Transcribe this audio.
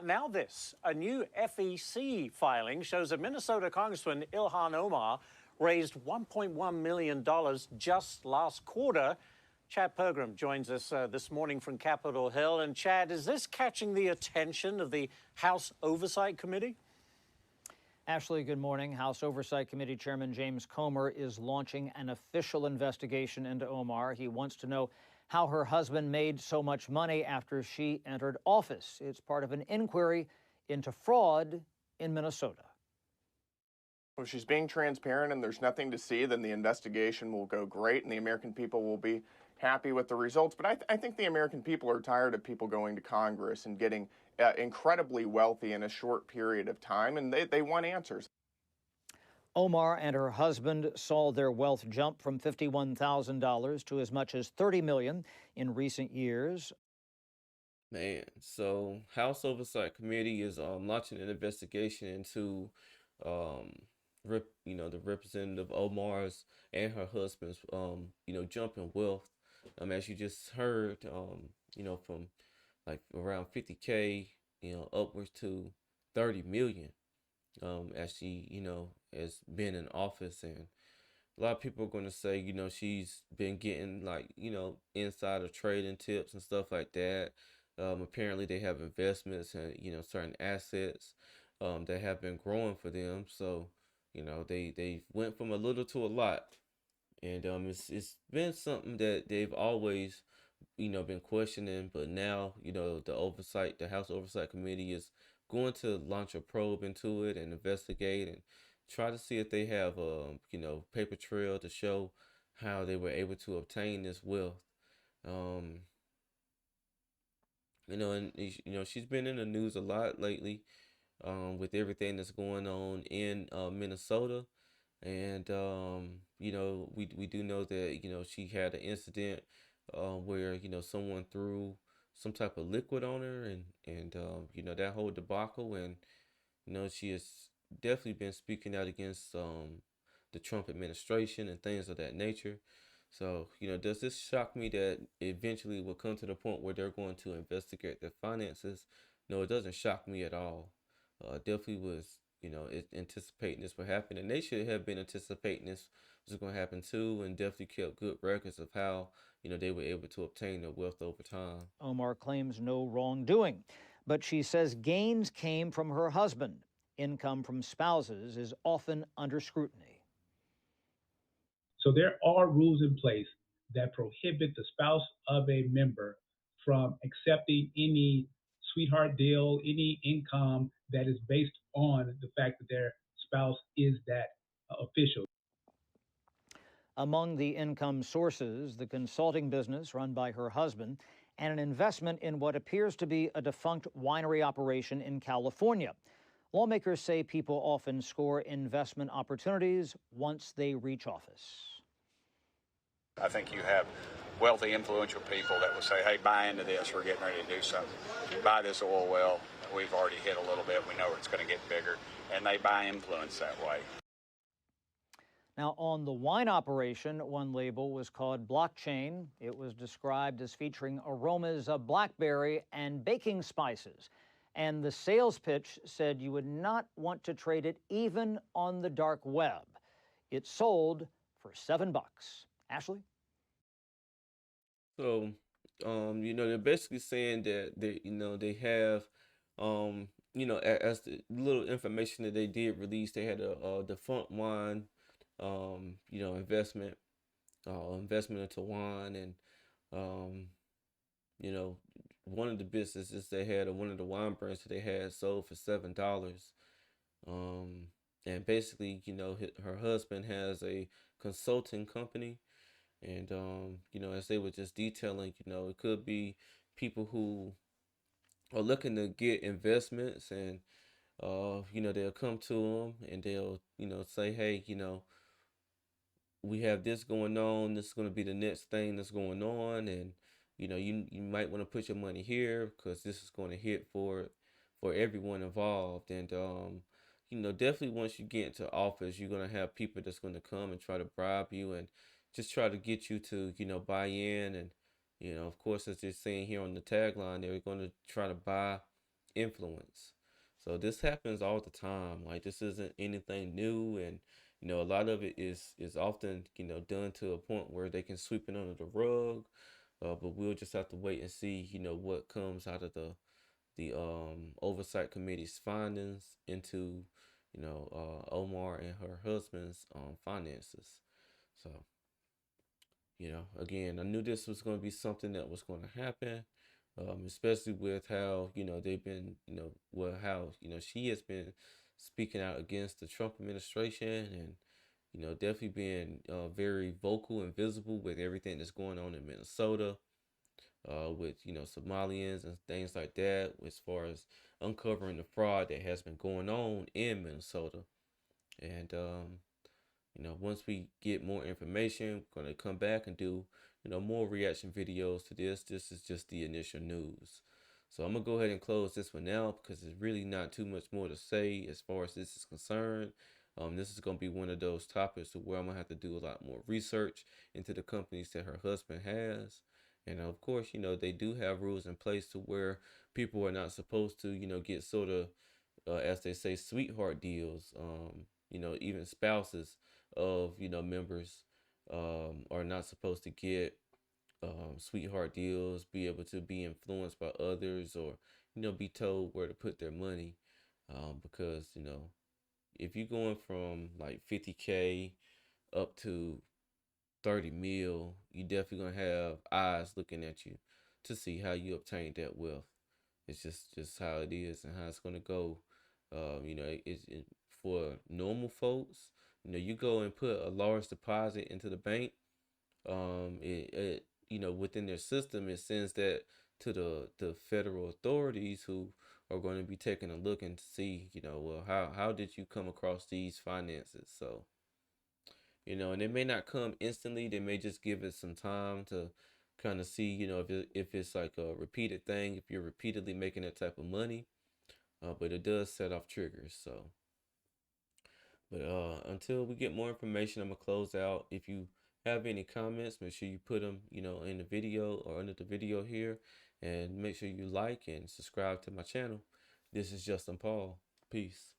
Now this, a new FEC filing shows that Minnesota Congressman Ilhan Omar raised $1.1 million just last quarter. Chad Pergram joins us this morning from Capitol Hill. And Chad, is this catching the attention of the House Oversight Committee? Ashley, good morning. House Oversight Committee Chairman James Comer is launching an official investigation into Omar. He wants to know how her husband made so much money after she entered office. It's part of an inquiry into fraud in Minnesota. If she's being transparent and there's nothing to see, then the investigation will go great and the American people will be happy with the results. But I think the American people are tired of people going to Congress and getting incredibly wealthy in a short period of time, and they want answers. Omar and her husband saw their wealth jump from $51,000 to as much as $30 million in recent years. Man, so House Oversight Committee is launching an investigation into, the Representative Omar's and her husband's, jump in wealth. As you just heard, from like around 50K, upwards to 30 million. As she, has been in office, and a lot of people are going to say, she's been getting insider trading tips and stuff like that. Apparently they have investments and, certain assets, that have been growing for them. So, they went from a little to a lot, and it's been something that they've always, been questioning, but now, the House Oversight Committee is going to launch a probe into it and investigate and try to see if they have a paper trail to show how they were able to obtain this wealth. She's been in the news a lot lately, with everything that's going on in Minnesota, and we do know that she had an incident where someone threw some type of liquid on her, and that whole debacle, and she has definitely been speaking out against the Trump administration and things of that nature. So does this shock me that eventually will come to the point where they're going to investigate their finances? No, it doesn't shock me at all. Definitely was anticipating this would happen, and they should have been anticipating this was going to happen too, and definitely kept good records of how they were able to obtain their wealth over time. Omar claims no wrongdoing, but she says gains came from her husband. Income from spouses is often under scrutiny. So there are rules in place that prohibit the spouse of a member from accepting any sweetheart deal, any income that is based on the fact that their spouse is that official. Among the income sources, the consulting business run by her husband and an investment in what appears to be a defunct winery operation in California. Lawmakers say people often score investment opportunities once they reach office. I think you have wealthy, influential people that will say, hey, buy into this, we're getting ready to do something. Buy this oil well, we've already hit a little bit, we know it's going to get bigger, and they buy influence that way. Now, on the wine operation, one label was called Blockchain. It was described as featuring aromas of blackberry and baking spices. And the sales pitch said you would not want to trade it even on the dark web. It sold for $7. Ashley? So, they're basically saying that they have, as the little information that they did release, they had a defunct wine, investment into wine, and one of the businesses they had, or one of the wine brands that they had, sold for $7. And basically, her husband has a consulting company, and as they were just detailing, it could be people who are looking to get investments, and they'll come to them and they'll say, hey, we have this going on, this is going to be the next thing that's going on, and you might want to put your money here because this is going to hit for everyone involved. And definitely once you get into office, you're going to have people that's going to come and try to bribe you and just try to get you to buy in. And of course, as they're saying here on the tagline, they're going to try to buy influence. So this happens all the time. Like this isn't anything new, and a lot of it is often done to a point where they can sweep it under the rug. But we'll just have to wait and see what comes out of the oversight committee's findings into Omar and her husband's finances. So again, I knew this was going to be something that was going to happen, especially with how they've been how she has been speaking out against the Trump administration, and definitely being very vocal and visible with everything that's going on in Minnesota, with Somalians and things like that, as far as uncovering the fraud that has been going on in Minnesota. And once we get more information, we're going to come back and do more reaction videos to this. This is just the initial news. So I'm going to go ahead and close this one now, because there's really not too much more to say as far as this is concerned. This is going to be one of those topics where I'm going to have to do a lot more research into the companies that her husband has. And of course, they do have rules in place to where people are not supposed to, get sort of, as they say, sweetheart deals. Even spouses of, members are not supposed to get sweetheart deals, be able to be influenced by others, or, be told where to put their money. Because, if you're going from like 50K up to 30 mil, you definitely gonna have eyes looking at you to see how you obtained that wealth. It's just how it is and how it's gonna go. For normal folks. You go and put a large deposit into the bank. It within their system, it sends that to the federal authorities, who are going to be taking a look and see, well, how did you come across these finances? So and it may not come instantly. They may just give it some time to kind of see, if it's like a repeated thing, if you're repeatedly making that type of money. But it does set off triggers. So, but until we get more information, I'm gonna close out. If you have any comments, make sure you put them, in the video or under the video here, and make sure you like and subscribe to my channel. This is Justin Paul. Peace.